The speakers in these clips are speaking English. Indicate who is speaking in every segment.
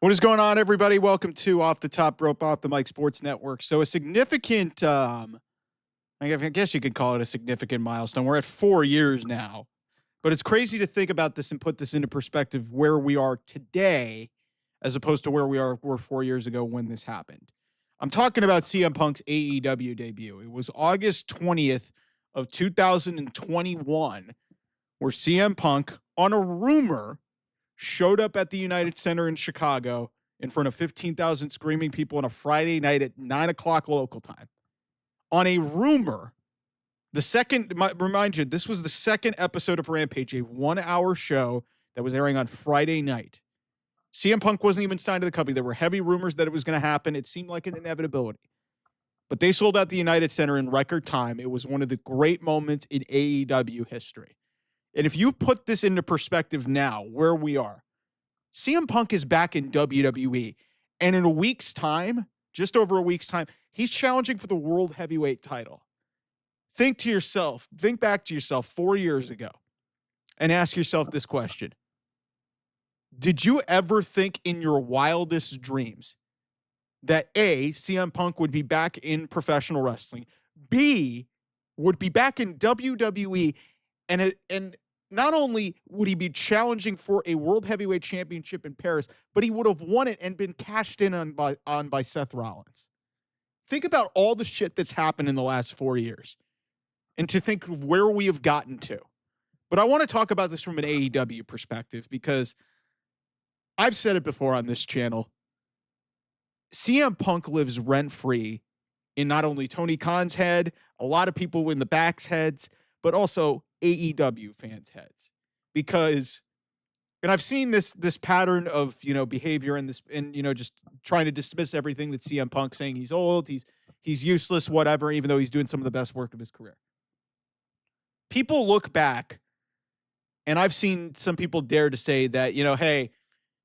Speaker 1: What is going on, everybody? Welcome to Off the Top Rope, Off the Mic Sports Network. So a significant, I guess you could call it a significant milestone. We're at 4 years now, but it's crazy to think about this and put this into perspective where we are today as opposed to where were 4 years ago when this happened. I'm talking about CM Punk's AEW debut. It was August 20th of 2021 where CM Punk, on a rumor, showed up at the United Center in Chicago in front of 15,000 screaming people on a Friday night at 9 o'clock local time. On a rumor, remind you, this was the second episode of Rampage, a 1-hour show that was airing on Friday night. CM Punk wasn't even signed to the company. There were heavy rumors that it was going to happen. It seemed like an inevitability. But they sold out the United Center in record time. It was one of the great moments in AEW history. And if you put this into perspective now, where we are, CM Punk is back in WWE. And in a week's time, just over a week's time, he's challenging for the World Heavyweight title. Think back to yourself 4 years ago and ask yourself this question. Did you ever think in your wildest dreams that A, CM Punk would be back in professional wrestling, B, would be back in WWE, and not only would he be challenging for a World Heavyweight Championship in Paris, but he would have won it and been cashed in on by Seth Rollins. Think about all the shit that's happened in the last 4 years and to think where we have gotten to. But I want to talk about this from an AEW perspective because I've said it before on this channel. CM Punk lives rent-free in not only Tony Khan's head, a lot of people in the back's heads, but also AEW fans' heads. Because, and I've seen this pattern of, behavior and just trying to dismiss everything that CM Punk saying he's old, he's useless, whatever, even though he's doing some of the best work of his career. People look back, and I've seen some people dare to say that, hey,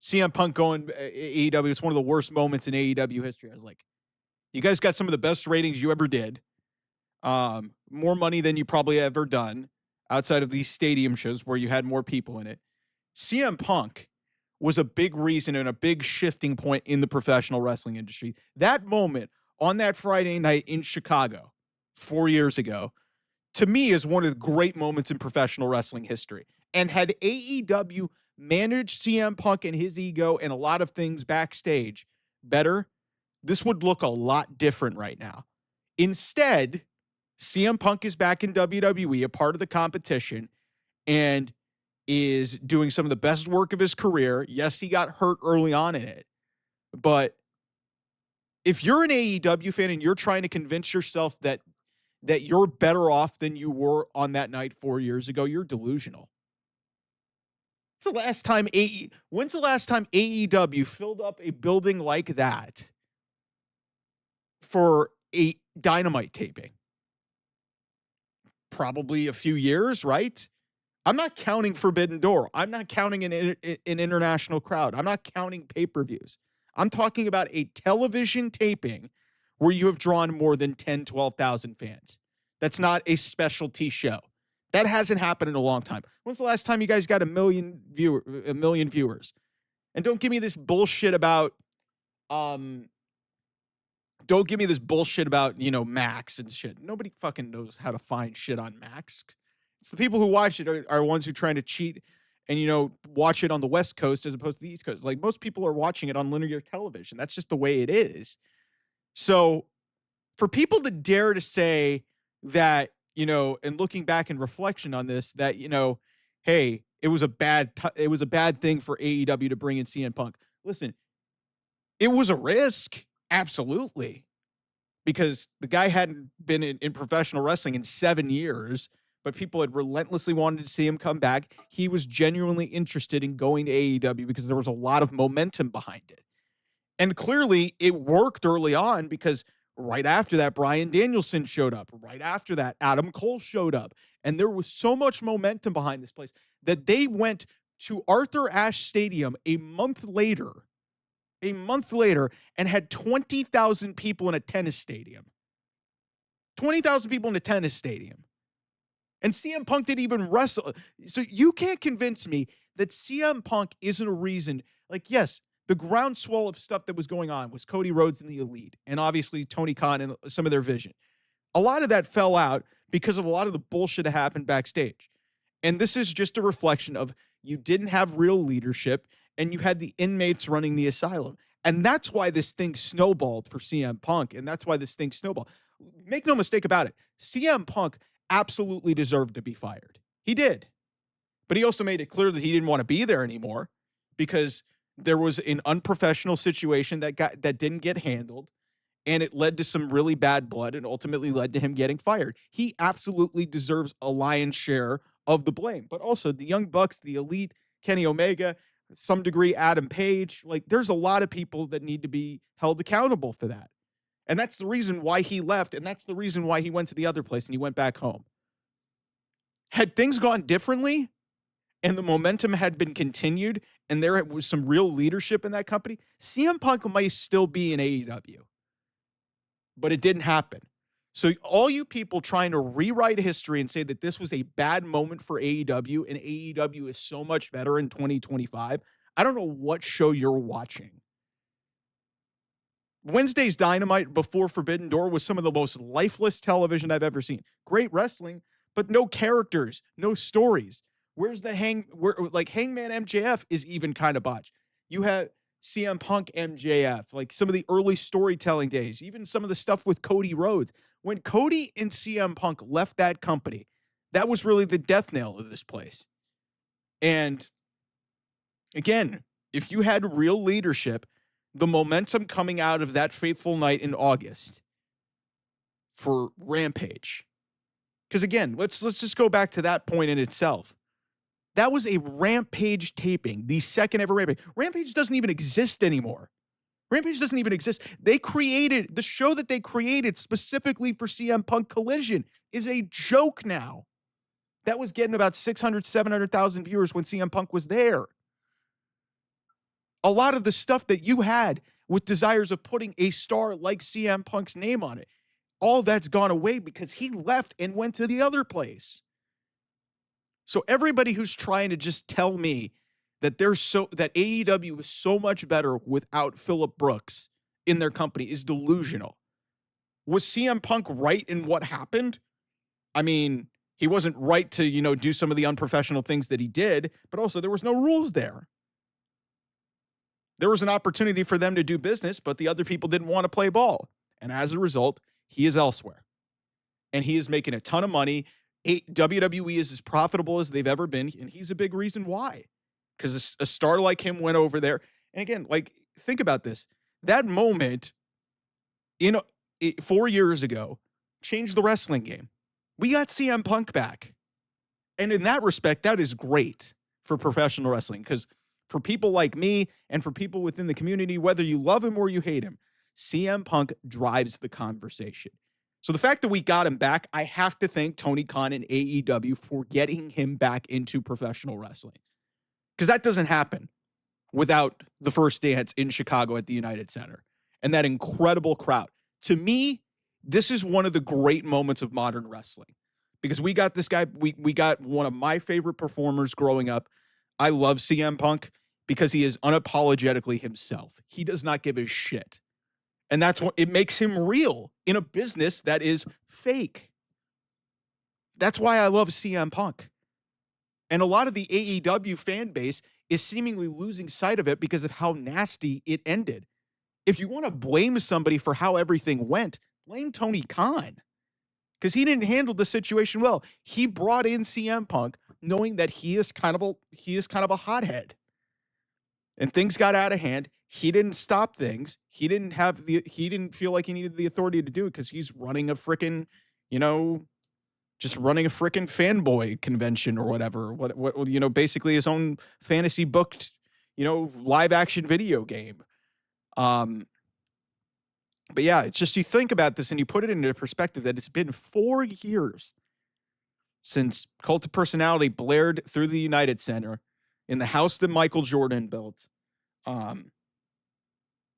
Speaker 1: CM Punk going AEW, it's one of the worst moments in AEW history. I was like, you guys got some of the best ratings you ever did. More money than you probably ever done outside of these stadium shows where you had more people in it. CM Punk was a big reason and a big shifting point in the professional wrestling industry. That moment on that Friday night in Chicago 4 years ago, to me, is one of the great moments in professional wrestling history. And had AEW managed CM Punk and his ego and a lot of things backstage better, this would look a lot different right now. Instead, CM Punk is back in WWE, a part of the competition, and is doing some of the best work of his career. Yes, he got hurt early on in it, but if you're an AEW fan and you're trying to convince yourself that you're better off than you were on that night 4 years ago, you're delusional. When's the last time AEW filled up a building like that for a Dynamite taping? Probably a few years, right? I'm not counting Forbidden Door. I'm not counting an international crowd. I'm not counting pay-per-views. I'm talking about a television taping where you have drawn more than 10, 12,000 fans. That's not a specialty show. That hasn't happened in a long time. When's the last time you guys got a million viewers? And don't give me this bullshit about Max and shit. Nobody fucking knows how to find shit on Max. It's the people who watch it are ones who are trying to cheat and, watch it on the West Coast as opposed to the East Coast. Like, most people are watching it on linear television. That's just the way it is. So for people to dare to say that, and looking back in reflection on this, that, hey, it was a bad thing for AEW to bring in CM Punk. Listen, it was a risk. Absolutely. Because the guy hadn't been in professional wrestling in 7 years, but people had relentlessly wanted to see him come back. He was genuinely interested in going to AEW because there was a lot of momentum behind it. And clearly it worked early on because right after that, Bryan Danielson showed up. Right after that, Adam Cole showed up. And there was so much momentum behind this place that they went to Arthur Ashe Stadium a month later, and had 20,000 people in a tennis stadium. 20,000 people in a tennis stadium. And CM Punk didn't even wrestle. So you can't convince me that CM Punk isn't a reason. Like, yes, the groundswell of stuff that was going on was Cody Rhodes and the Elite, and obviously Tony Khan and some of their vision. A lot of that fell out because of a lot of the bullshit that happened backstage. And this is just a reflection of you didn't have real leadership and you had the inmates running the asylum. And that's why this thing snowballed for CM Punk. And that's why this thing snowballed. Make no mistake about it. CM Punk absolutely deserved to be fired. He did. But he also made it clear that he didn't want to be there anymore because there was an unprofessional situation that didn't get handled. And it led to some really bad blood and ultimately led to him getting fired. He absolutely deserves a lion's share of the blame. But also the Young Bucks, the Elite, Kenny Omega, some degree Adam Page. Like, there's a lot of people that need to be held accountable for that. And that's the reason why he left. And that's the reason why he went to the other place and he went back home. Had things gone differently and the momentum had been continued and there was some real leadership in that company, CM Punk might still be in AEW. But it didn't happen. So all you people trying to rewrite history and say that this was a bad moment for AEW and AEW is so much better in 2025, I don't know what show you're watching. Wednesday's Dynamite before Forbidden Door was some of the most lifeless television I've ever seen. Great wrestling, but no characters, no stories. Where's the Hangman MJF is even kind of botched. You had CM Punk MJF, like some of the early storytelling days, even some of the stuff with Cody Rhodes. When Cody and CM Punk left that company, that was really the death knell of this place. And again, if you had real leadership, the momentum coming out of that fateful night in August for Rampage. Because again, let's just go back to that point in itself. That was a Rampage taping, the second ever Rampage. Rampage doesn't even exist anymore. Rampage doesn't even exist. They created, the show that they created specifically for CM Punk Collision is a joke now. That was getting about 600, 700,000 viewers when CM Punk was there. A lot of the stuff that you had with desires of putting a star like CM Punk's name on it, all that's gone away because he left and went to the other place. So everybody who's trying to just tell me that that AEW is so much better without Phillip Brooks in their company is delusional. Was CM Punk right in what happened? I mean, he wasn't right to, do some of the unprofessional things that he did, but also there was no rules there. There was an opportunity for them to do business, but the other people didn't want to play ball. And as a result, he is elsewhere. And he is making a ton of money. WWE is as profitable as they've ever been, and he's a big reason why. Because a star like him went over there. And again, think about this. That moment 4 years ago changed the wrestling game. We got CM Punk back. And in that respect, that is great for professional wrestling. Because for people like me and for people within the community, whether you love him or you hate him, CM Punk drives the conversation. So the fact that we got him back, I have to thank Tony Khan and AEW for getting him back into professional wrestling. Because that doesn't happen without the first dance in Chicago at the United Center and that incredible crowd. To me, this is one of the great moments of modern wrestling because we got this guy, we got one of my favorite performers growing up. I love CM Punk because he is unapologetically himself. He does not give a shit. And that's what it makes him real in a business that is fake. That's why I love CM Punk. And a lot of the AEW fan base is seemingly losing sight of it because of how nasty it ended. If you want to blame somebody for how everything went, blame Tony Khan. Because he didn't handle the situation well. He brought in CM Punk knowing that he is kind of a hothead. And things got out of hand. He didn't stop things. He didn't feel like he needed the authority to do it because he's running a frickin', just running a frickin' fanboy convention or whatever. What basically his own fantasy booked, live action video game. But yeah, it's just you think about this and you put it into perspective that it's been 4 years since Cult of Personality blared through the United Center in the house that Michael Jordan built.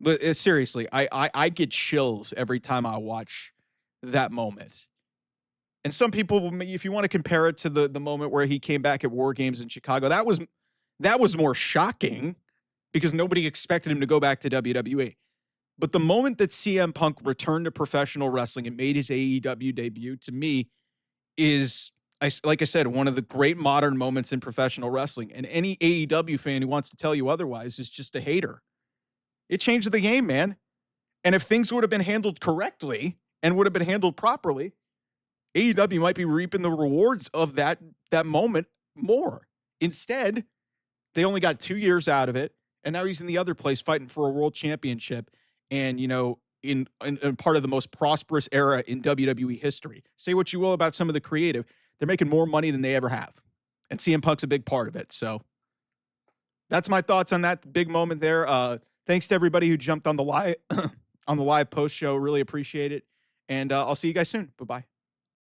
Speaker 1: But seriously, I get chills every time I watch that moment. And some people, if you want to compare it to the moment where he came back at War Games in Chicago, that was more shocking because nobody expected him to go back to WWE. But the moment that CM Punk returned to professional wrestling and made his AEW debut, to me, is, like I said, one of the great modern moments in professional wrestling. And any AEW fan who wants to tell you otherwise is just a hater. It changed the game, man. And if things would have been handled correctly and would have been handled properly, AEW might be reaping the rewards of that moment more. Instead, they only got 2 years out of it, and now he's in the other place fighting for a world championship and, in part of the most prosperous era in WWE history. Say what you will about some of the creative. They're making more money than they ever have. And CM Punk's a big part of it. So that's my thoughts on that big moment there. Thanks to everybody who jumped on the live on the live post show. Really appreciate it. And I'll see you guys soon. Bye-bye.